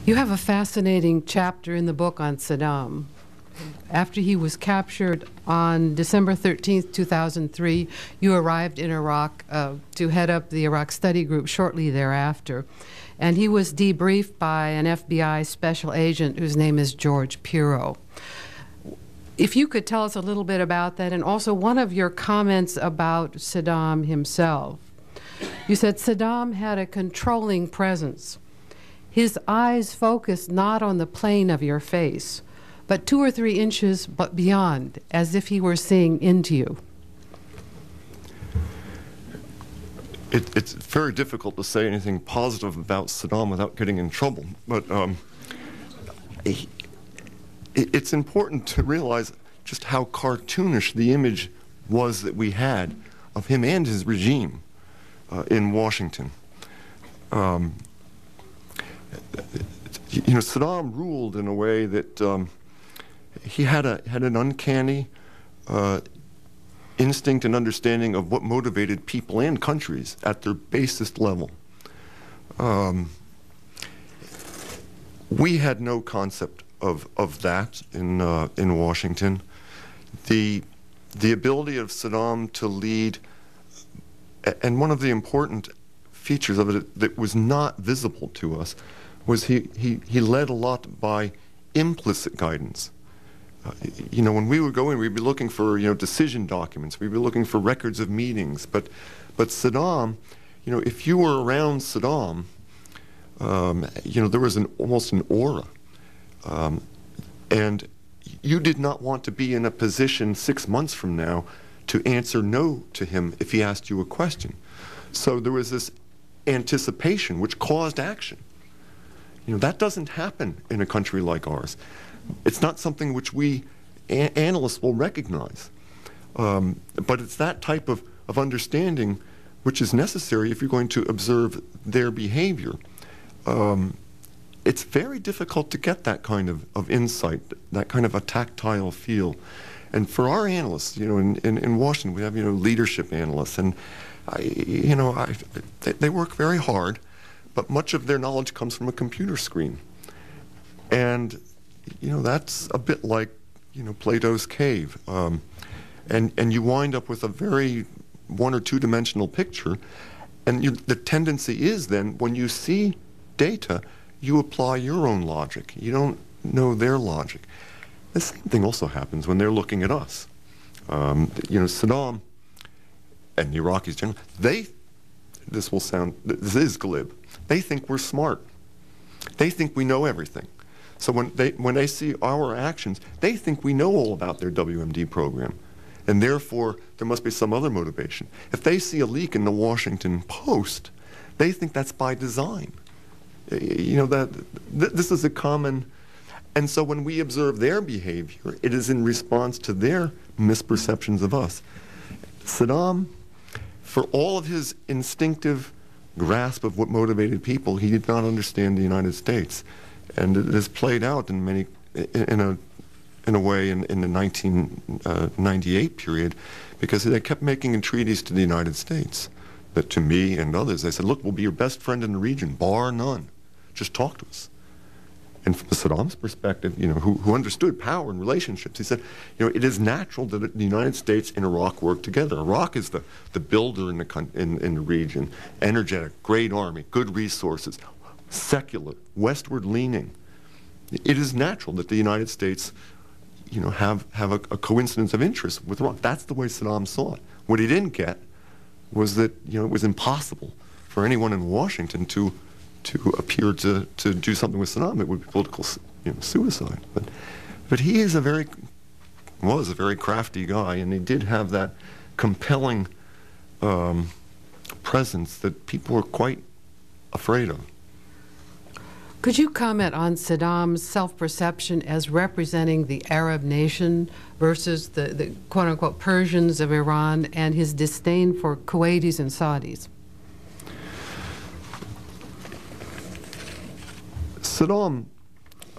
You have a fascinating chapter in the book on Saddam. After he was captured on December 13th, 2003, you arrived in Iraq to head up the Iraq study group shortly thereafter. And he was debriefed by an FBI special agent whose name is George Pirro. If you could tell us a little bit about that, and also one of your comments about Saddam himself. You said Saddam had a controlling presence. His eyes focused not on the plane of your face, but 2 or 3 inches but beyond, as if he were seeing into you. It's very difficult to say anything positive about Saddam without getting in trouble, but it's important to realize just how cartoonish the image was that we had of him and his regime in Washington. You know, Saddam ruled in a way that he had an uncanny instinct and understanding of what motivated people and countries at their basest level. We had no concept of that in Washington. The ability of Saddam to lead, and one of the important features of it that was not visible to us, was he led a lot by implicit guidance. You know, when we would go in, we'd be looking for, you know, decision documents. We'd be looking for records of meetings. But Saddam, you know, if you were around Saddam, you know, there was almost an aura. And you did not want to be in a position 6 months from now to answer no to him if he asked you a question. So there was this anticipation which caused action. You know, that doesn't happen in a country like ours. It's not something which we analysts will recognize. But it's that type of understanding which is necessary if you're going to observe their behavior. It's very difficult to get that kind of insight, that kind of a tactile feel. And for our analysts, you know, in Washington, we have, you know, leadership analysts, and they work very hard, but much of their knowledge comes from a computer screen. And, you know, that's a bit like, you know, Plato's cave. And you wind up with a very 1 or 2 dimensional picture, and the tendency is then, when you see data, you apply your own logic. You don't know their logic. The same thing also happens when they're looking at us. You know, Saddam and the Iraqis generally, this is glib, they think we're smart. They think we know everything. So when they see our actions, they think we know all about their WMD program. And therefore, there must be some other motivation. If they see a leak in the Washington Post, they think that's by design. You know, this is a common, and so when we observe their behavior, it is in response to their misperceptions of us. Saddam, for all of his instinctive grasp of what motivated people, he did not understand the United States. And it has played out in a way in the 1998 period, because they kept making entreaties to the United States, that to me and others, they said, look, we'll be your best friend in the region, bar none. Just talk to us. And from Saddam's perspective, you know, who understood power and relationships, he said, you know, it is natural that the United States and Iraq work together. Iraq is the builder in the region, energetic, great army, good resources, secular, westward leaning. It is natural that the United States, you know, have a coincidence of interest with Iraq. That's the way Saddam saw it. What he didn't get was that, you know, it was impossible for anyone in Washington to appear to do something with Saddam. It would be political, you know, suicide. But he is was a very crafty guy, and he did have that compelling presence that people were quite afraid of. Could you comment on Saddam's self-perception as representing the Arab nation versus the quote-unquote Persians of Iran, and his disdain for Kuwaitis and Saudis? Saddam,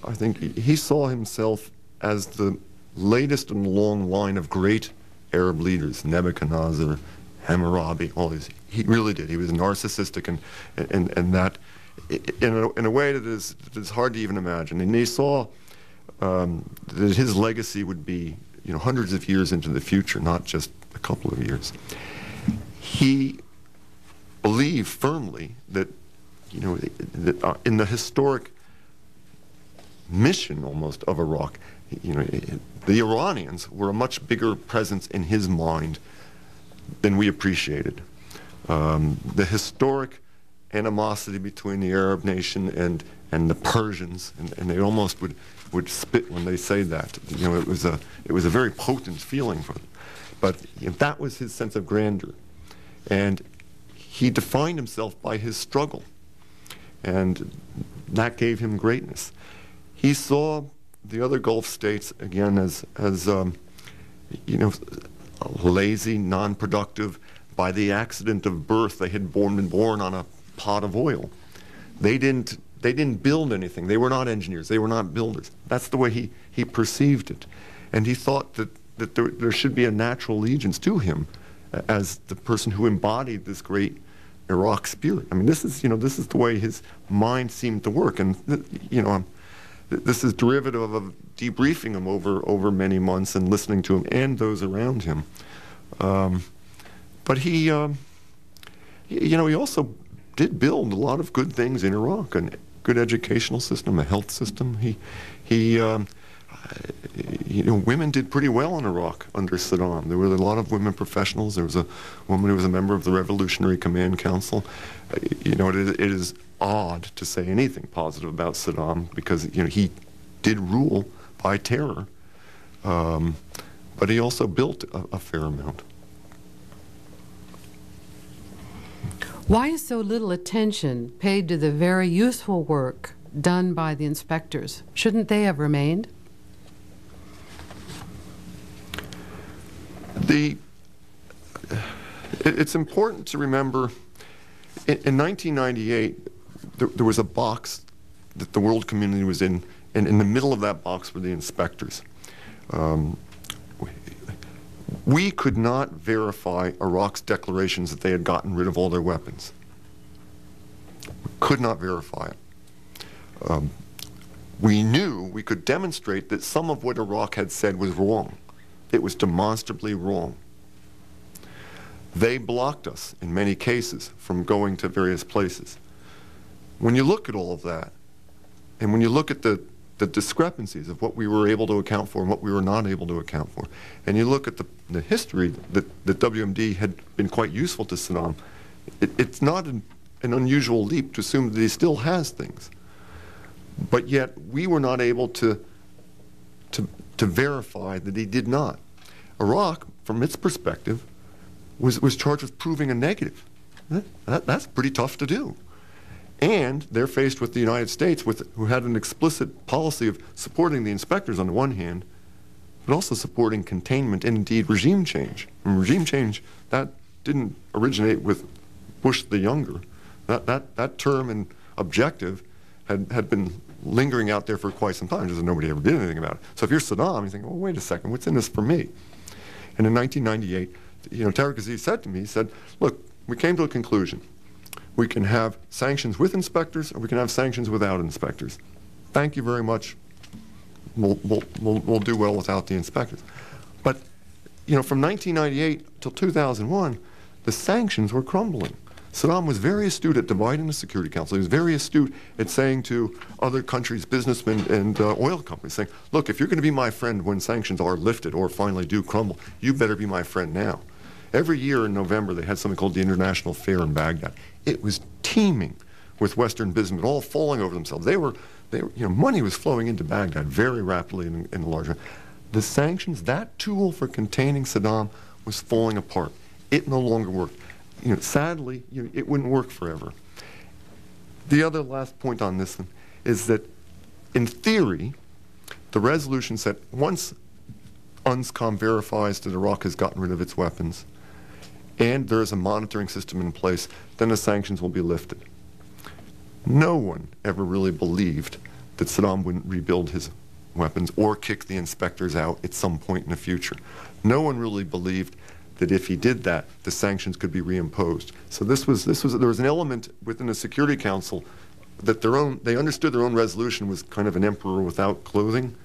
I think, he saw himself as the latest in a long line of great Arab leaders, Nebuchadnezzar, Hammurabi, all these. He really did. He was narcissistic, and that in a way that is hard to even imagine. And he saw that his legacy would be, hundreds of years into the future, not just a couple of years. He believed firmly that, that in the historic mission almost of Iraq, the Iranians were a much bigger presence in his mind than we appreciated. The historic animosity between the Arab nation and the Persians, and they almost would spit when they say that. It was a very potent feeling for them. But that was his sense of grandeur, and he defined himself by his struggle, and that gave him greatness. He saw the other Gulf states again as lazy, non-productive. By the accident of birth, they had been born on a pot of oil. They didn't build anything. They were not engineers. They were not builders. That's the way he perceived it, and he thought that there should be a natural allegiance to him as the person who embodied this great Iraq spirit. I mean, this is the way his mind seemed to work, and this is derivative of debriefing him over many months and listening to him and those around him. But he also did build a lot of good things in Iraq, a good educational system, a health system. Women did pretty well in Iraq under Saddam. There were a lot of women professionals. There was a woman who was a member of the Revolutionary Command Council. It is odd to say anything positive about Saddam because he did rule by terror, but he also built a fair amount. Why is so little attention paid to the very useful work done by the inspectors? Shouldn't they have remained? It's important to remember, in 1998, there was a box that the world community was in, and in the middle of that box were the inspectors. We could not verify Iraq's declarations that they had gotten rid of all their weapons. We could not verify it. We knew we could demonstrate that some of what Iraq had said was wrong. It was demonstrably wrong. They blocked us, in many cases, from going to various places. When you look at all of that, and when you look at the discrepancies of what we were able to account for and what we were not able to account for, and you look at the history that WMD had been quite useful to Saddam, it's not an unusual leap to assume that he still has things. But yet, we were not able to verify that he did not. Iraq, from its perspective, was charged with proving a negative. That's pretty tough to do. And they're faced with the United States, who had an explicit policy of supporting the inspectors on the one hand, but also supporting containment and indeed regime change. And regime change, that didn't originate with Bush the Younger. That term and objective had been lingering out there for quite some time, just that nobody ever did anything about it. So if you're Saddam, you think, well, wait a second, what's in this for me? And in 1998, Tariq Aziz said to me, he said, look, we came to a conclusion. We can have sanctions with inspectors, or we can have sanctions without inspectors. Thank you very much. We'll do well without the inspectors. But, from 1998 till 2001, the sanctions were crumbling. Saddam was very astute at dividing the Security Council. He was very astute at saying to other countries' businessmen and oil companies, saying, look, if you're going to be my friend when sanctions are lifted or finally do crumble, you better be my friend now. Every year in November, they had something called the International Fair in Baghdad. It was teeming with Western businessmen, all falling over themselves. Money was flowing into Baghdad very rapidly in the larger. The sanctions, that tool for containing Saddam, was falling apart. It no longer worked. Sadly, it wouldn't work forever. The other last point on this one is that, in theory, the resolution said once UNSCOM verifies that Iraq has gotten rid of its weapons, and there is a monitoring system in place, then the sanctions will be lifted. No one ever really believed that Saddam wouldn't rebuild his weapons or kick the inspectors out at some point in the future. No one really believed that if he did that, the sanctions could be reimposed. So there was an element within the Security Council that they understood their own resolution was kind of an emperor without clothing.